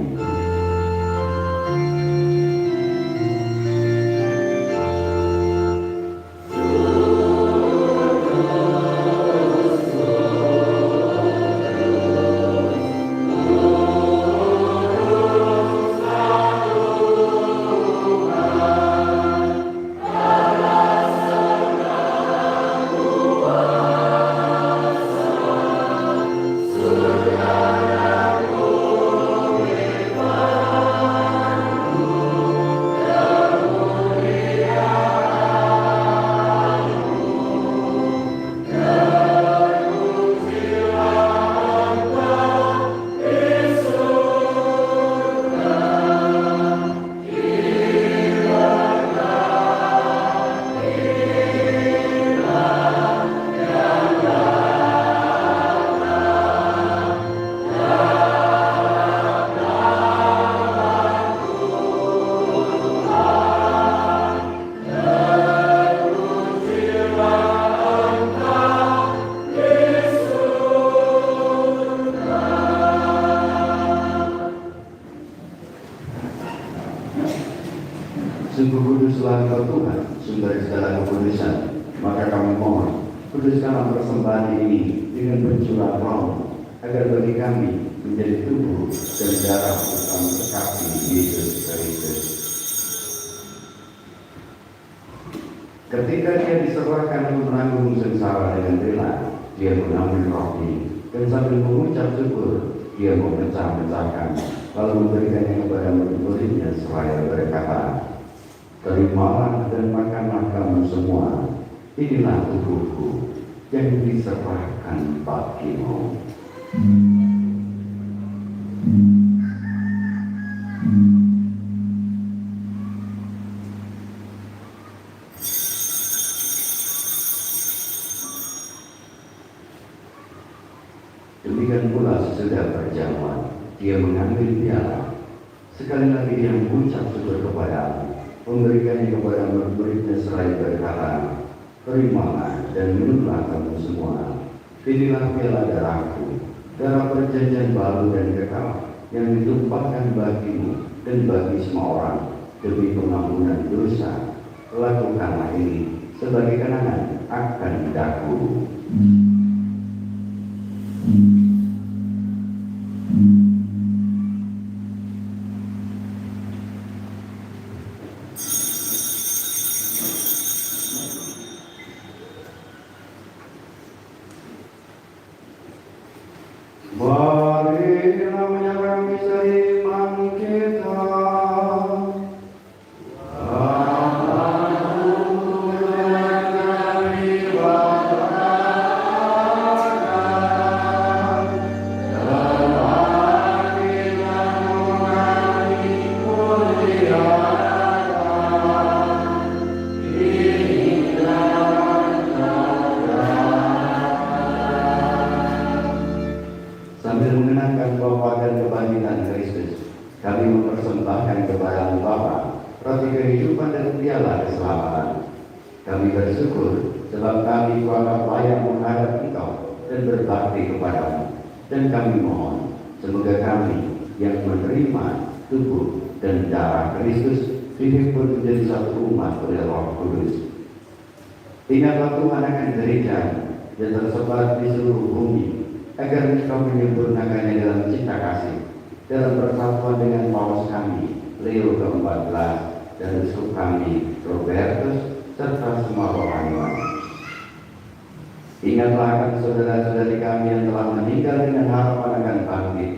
Sungguh kuduslah Engkau Tuhan, sumber segala kekudusan. Maka kami mohon, kuduskanlah persembahan ini dengan pencurah Roh, agar bagi kami menjadi tubuh dan darah Tuhan terkasih Yesus Kristus. Ketika Dia diserahkan untuk menanggung sengsara dengan rela, Dia mengambil roti dan sambil mengucap syukur, Dia memecah-mecahkan, lalu memberikannya kepada murid-muridnya seraya berkata, "Terimalah dan makanlah kamu semua, inilah tubuhku yang diserahkan bagimu." Demikian pula sesudah berjamuan, Dia mengambil piala. Sekali lagi Dia mengucap syukur kepada, memberikannya kepada murid-muridnya seraya berkata, "Terimalah dan minumlah kamu semua, inilah piala darahku, darah perjanjian baru dan kekal, yang ditumpahkan bagimu dan bagi semua orang demi pengampunan dosa. Lakukanlah ini sebagai kenangan akan daku." Marilah menyerang misteri iman kita. Sambil mengenangkan wafat dan kebangkitan Kristus, kami mempersembahkan kepada Bapa roti kehidupan dan piala keselamatan. Kami bersyukur sebab kami kuanggap layak menghadap Engkau dan berbakti kepadamu. Dan kami mohon, semoga kami yang menerima tubuh dan darah Kristus dihimpun menjadi satu umat oleh Roh Kudus. Ingatlah Tuhan akan gereja yang tersebar di seluruh bumi, agar Engkau menyempurnakannya dalam cinta kasih, dalam persatuan dengan Paus kami, Leo ke-14, dan uskup kami, Robertus, serta semua rohaniwan. Ingatlah akan saudara-saudari kami yang telah meninggal dengan harapan akan bangkit,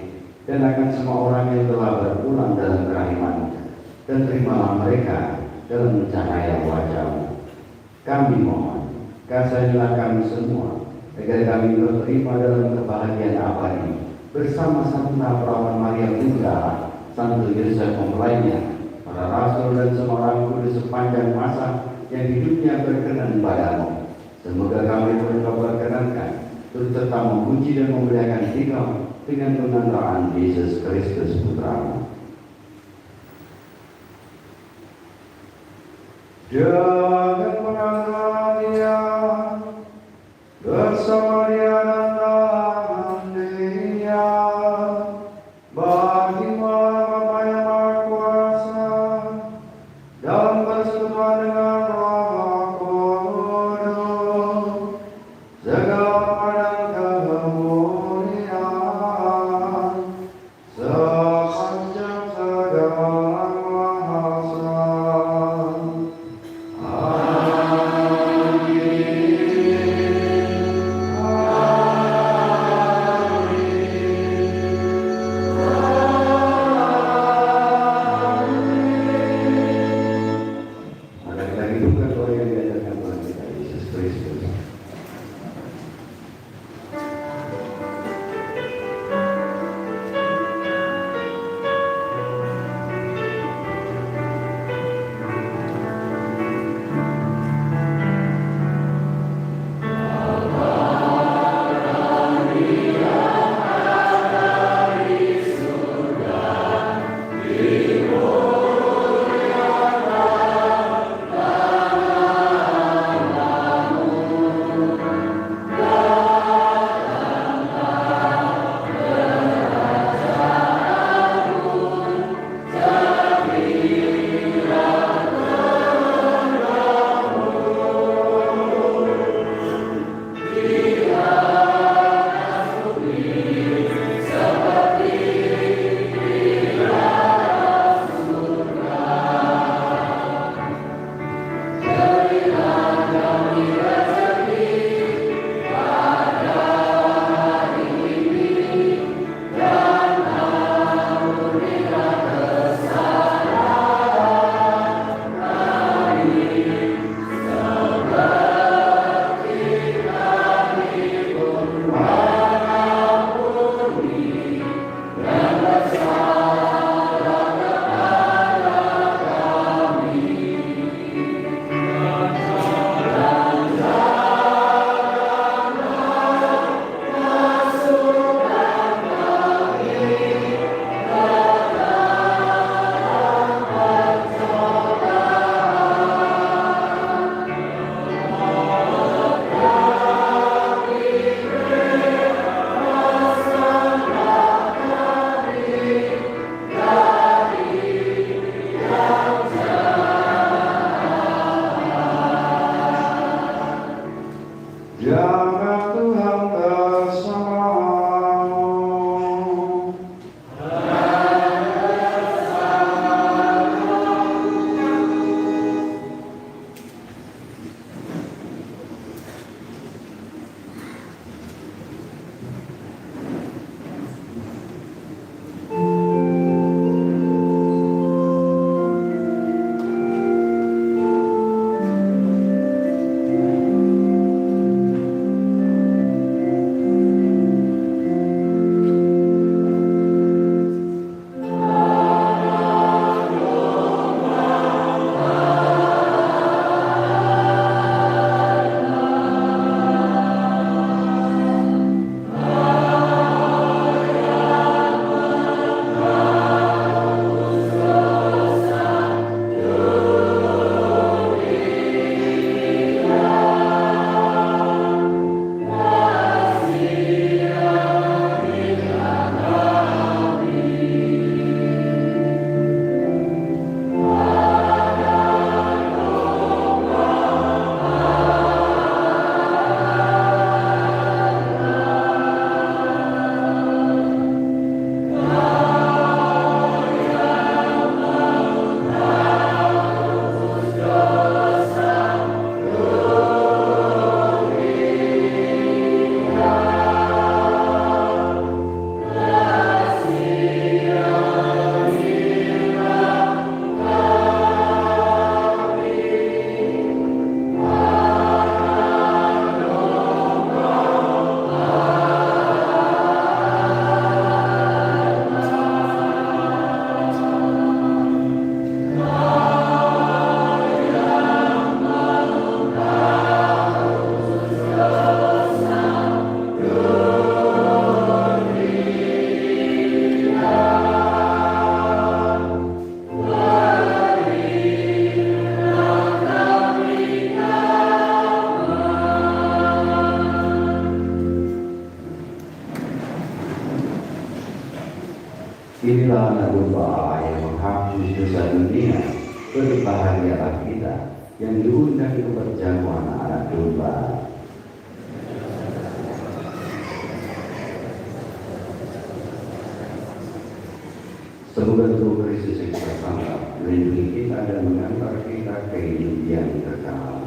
dan akan semua orang yang telah berpulang dalam kerahiman, dan terimalah mereka dalam cahaya wajah-Mu. Kami mohon, kasihilah kami semua, agar kami terima dalam kebahagiaan abadi bersama Santa Perawan Maria Bunda, Santo Yosef mempelainya, para rasul dan semua orang kudus sepanjang masa yang hidupnya berkenan padamu. Semoga kami pun kau perkenankan turut serta memuji dan memuliakan Engkau dengan pengantaraan Yesus Kristus Putramu. Jangan mengantar Dia bersama Dia dan Dia bagi Bapa yang Maha Kuasa dalam persekutuan dengan Roh Kudus segala dan kemuliaan sepanjang segala masa. Amin. anak domba Allah yang menghapus dosa dunia, berbahagialah kita yang diundang ke perjamuan anak domba. Semoga tubuh Kristus yang bersama melindungi kita dan mengantar kita ke hidup yang kekal.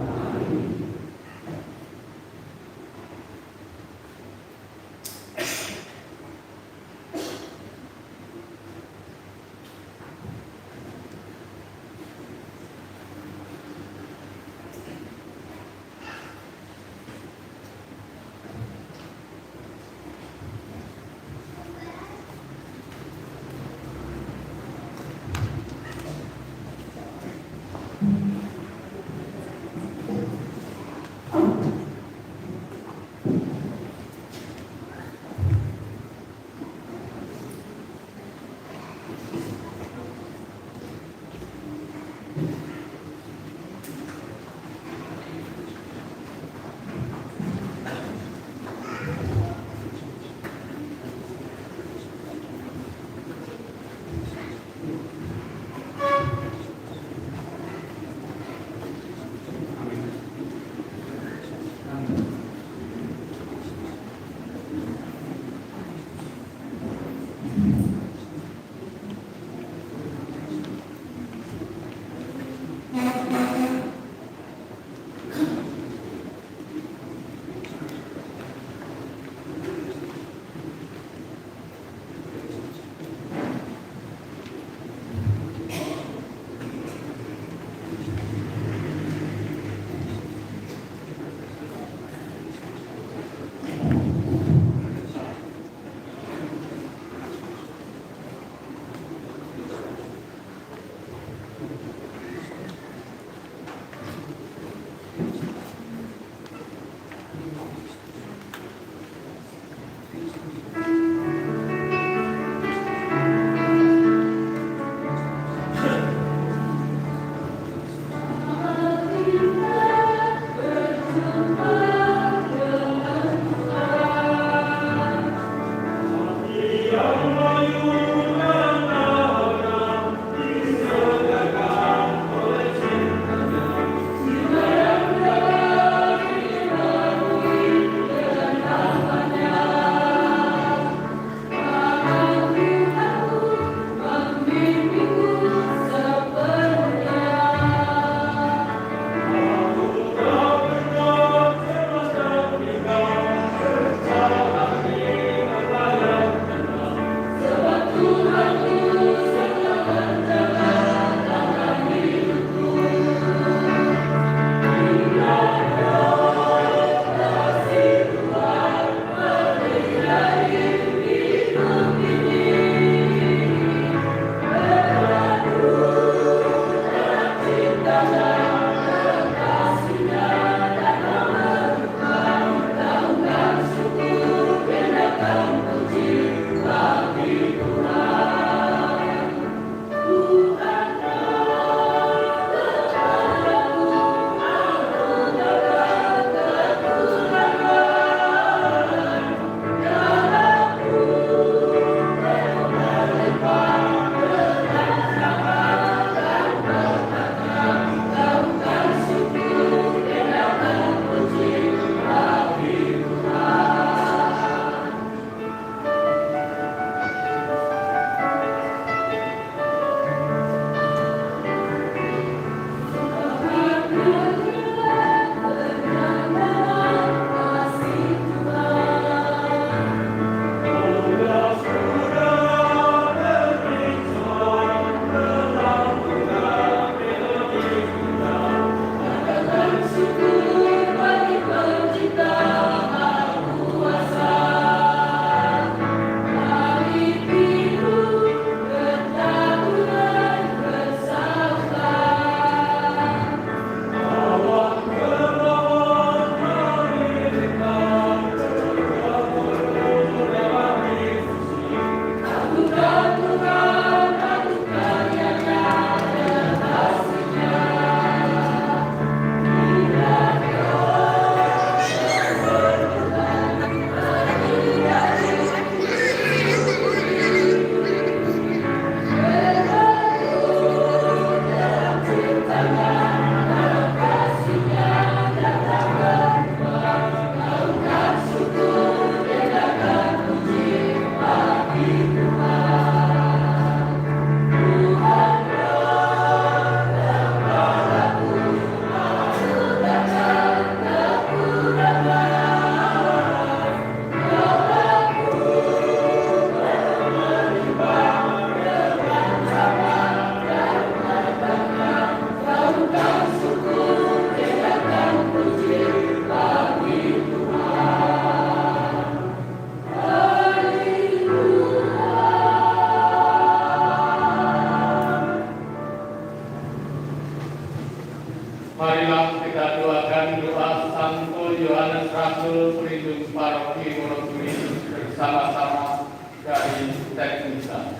Marilah kita doakan doa Santo Yohanes Rasul pelindung paroki Wonogiri bersama-sama dari teknisan.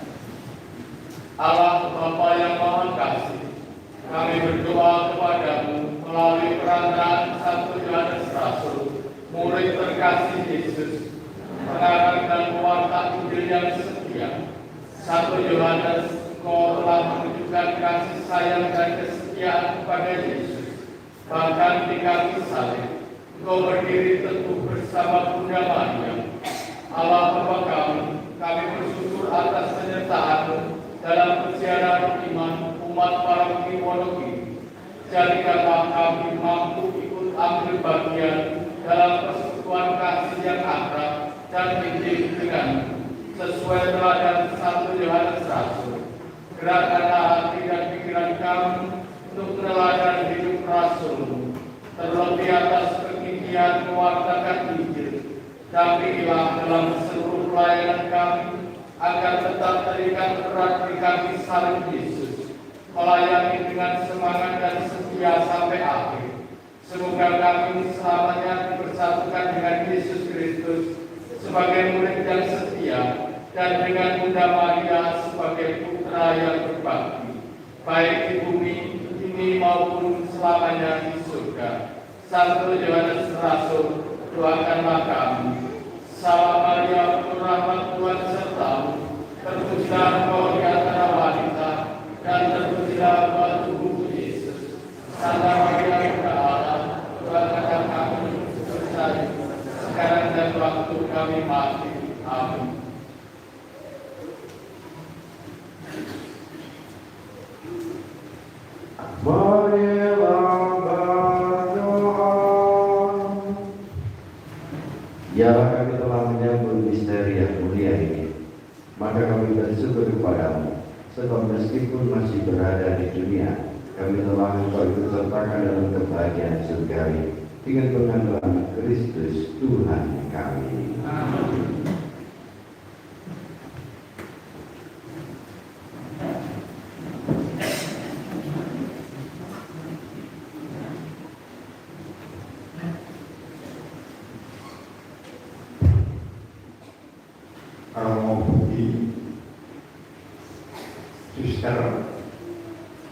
Allah Bapa yang Maha Kasih, kami berdoa kepadamu melalui perantaraan Santo Yohanes Rasul, murid terkasih Yesus, pengarang dan pewarta Injil yang setia. Santo Yohanes, Engkau telah menunjukkan kasih sayang dan kesetiaan kepada Yesus. Bahkan di kaki salib, Engkau berdiri teguh bersama Bunda Maria. Allah Bapa kami bersyukur atas penyertaan-Mu dalam perjalanan iman umat paroki Wonogiri. Jadikanlah kami mampu ikut ambil bagian dalam persekutuan kasih yang akrab dan intim dengan sesuai teladan Santo Yohanes Rasul. Gerakkanlah hati dan pikiran kami untuk teladan hidup Rasul-Mu, terlebih atas kegigihan mewartakan Injil. Dampingilah dalam seluruh pelayanan kami, agar tetap terikat erat di kaki salib Yesus, melayani dengan semangat dan setia sampai akhir. Semoga kami selamanya dipersatukan dengan Yesus Kristus sebagai murid yang setia, dan dengan Bunda Maria sebagai putra yang berbakti, baik di bumi ini maupun selamanya di surga. Santo Yohanes Rasul, doakanlah kami. Salam Maria, penuh rahmat Tuhan serta-Mu, terpujilah Engkau di antara wanita, dan terpujilah buah tubuh Yesus. Santa Maria Bunda Allah, doakanlah kami bersalah, sekarang dan waktu kami mati. Amin. Marilah berdoa. Ya, kami telah menyambut misteri yang mulia ini, maka kami bersyukur kepadamu, sebab meskipun masih berada di dunia, kami telah Engkau ikut sertakan dalam kebahagiaan surgawi dengan pengalaman Kristus Tuhan kami. Amin. Sister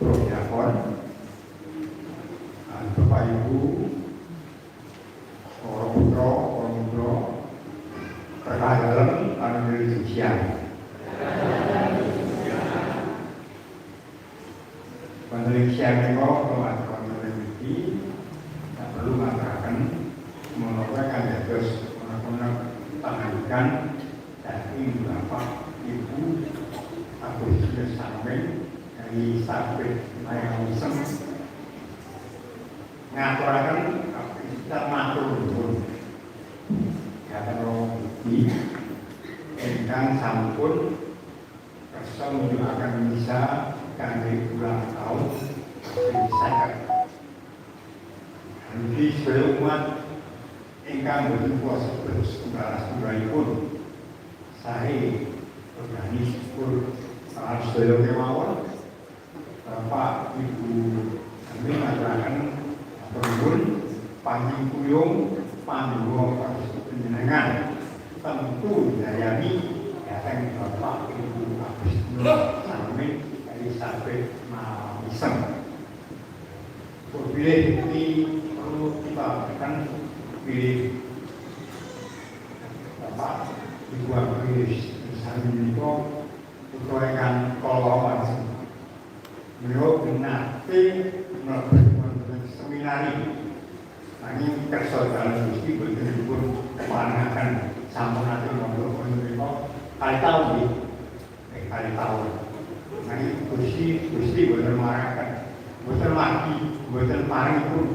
Prof. Bapak Ibu, orang putra, perkahdalan anu dari siang. Penelitian itu teman-teman meneliti, tak perlu mengatakan menolakkan terus tangankan dari Bapak Ibu aku sudah sampai dari sampai yang bisa ngaturakan kita matur dulu ya kalau di engkang sampun kersa akan bisa kami ulang tahun bisa di seluruh umat engkang berkuasa terus kembali pun saya organisasi harus dari kemauan Bapak Ibu kami mengatakan berbun panjang kuyung panduo penjenengan tentu dayani datang Bapak Ibu Agustinus sampai dari sampai Iseng. Pilih ini perlu kita akan pilih Bapak Ibu Agustinus sampai Kutuaikan kolongan beliau nanti melakukan seminari ini kerja dalam mesti betul-betul kepanahkan sama nanti ngobrol kali tahun kali tahun ini kursi betul marahkan betul mati betul parang pun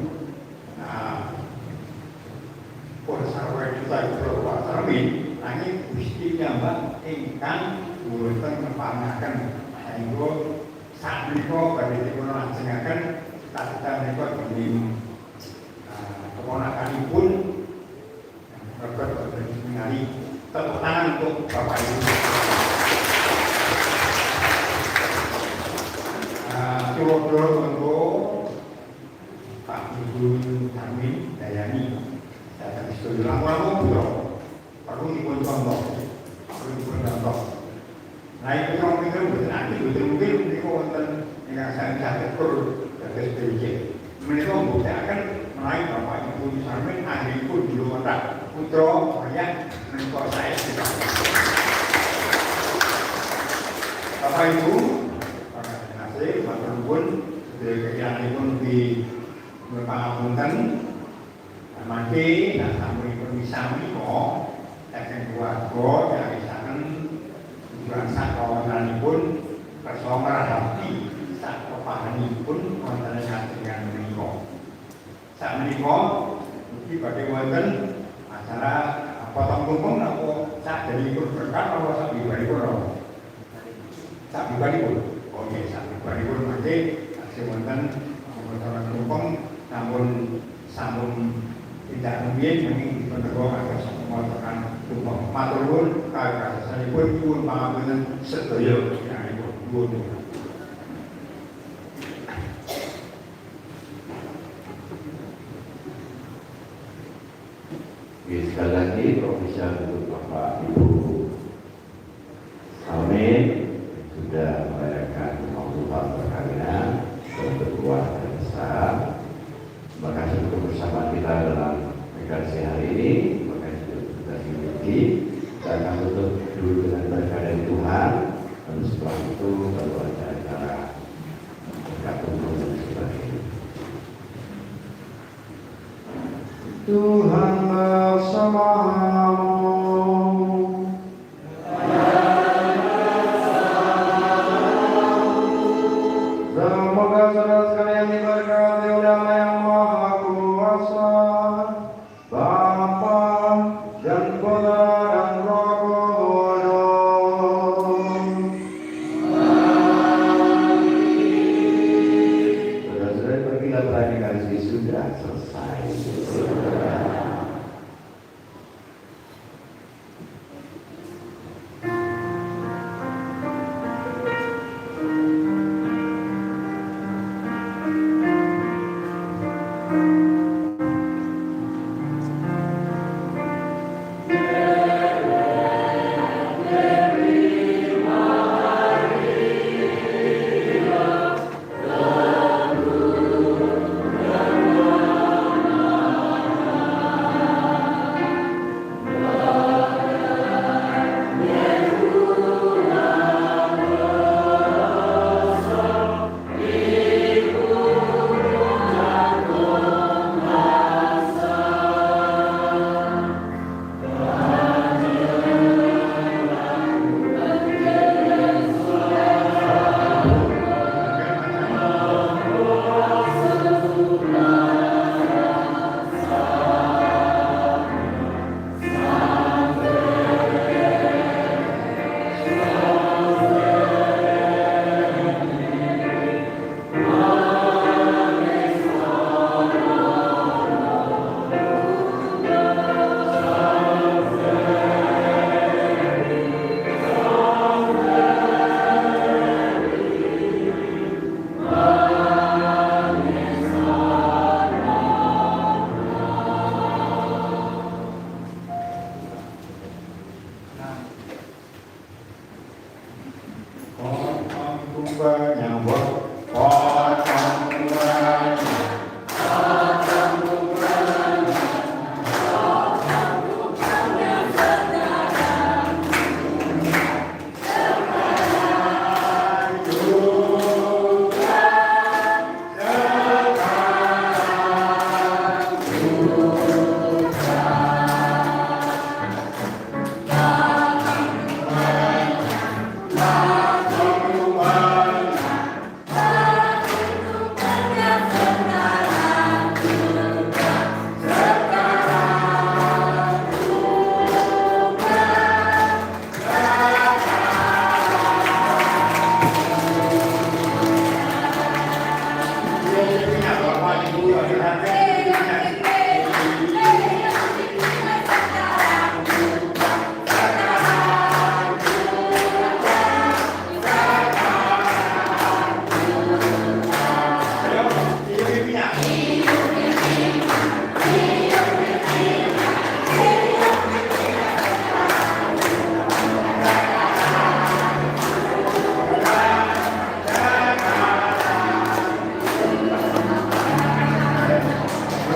Polsarwa kita berubah termin ini kursi gambar ingkang buatan kepanahkan sehingga saat mereka pada dikono langsungkan kita mereka di keponakan pun mereka mengenali tepuk tangan untuk Bapak Ibu. Turut-turut untuk Pak Pak Ibu Darmin Dayani, datang setuju langsung putra, perlu dipun contoh, Nah itu yang mikir nanti betul-betul ini wonten yang saya tekur dari SPJ. Mereka membuktikan menaik Bapak Ibu Darmin ahli pun dulu ada putra banyak mentor saya. Bapak Ibu, terima kasih, matur nuwun, kegiatanipun di pangapunten, mangke sasampunipun misami kok, saking keluarga yang isaken tujuan sak kawananipun kersa ngrahati sak pepahanipun wonten sajengan menika. Sakmenika iki badhe wonten acara potong tumpeng napa saderengipun berkat napa sak bibaripun. Tak pribadipun, oh iya, tak pribadipun mangke asih wonten potongan tumpeng sampun tidak mungkin menging dipun atas potongan tumpeng. Matur nuwun kagem nyuwun pangapunten sedaya tiyangipun nuwun. Sekali lagi Profesor untuk Bapak Ibu Amin sudah merayakan Tuhan perkawinan berkeluarga besar. Terima kasih untuk bersama kita dalam rekarsi hari ini. Terima kasih untuk kita dimiliki. Saya akan tutup dulu dengan berkah dari Tuhan. Dan setelah itu baru ada acara berkat tumpeng dan sebagainya. Tuhan bersamamu. Semoga saudara sekalian diberkati oleh Allah yang Maha Kuasa, Bapa dan Putra dan Roh Kudus. Saudara-saudara, pergilah perayaan Ekaristi sudah selesai. Iya.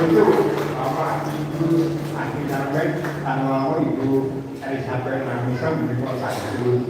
itu Bapak Ibu Ahli Dalam tanggal Ibu Elizabeth Namisa menikah satu,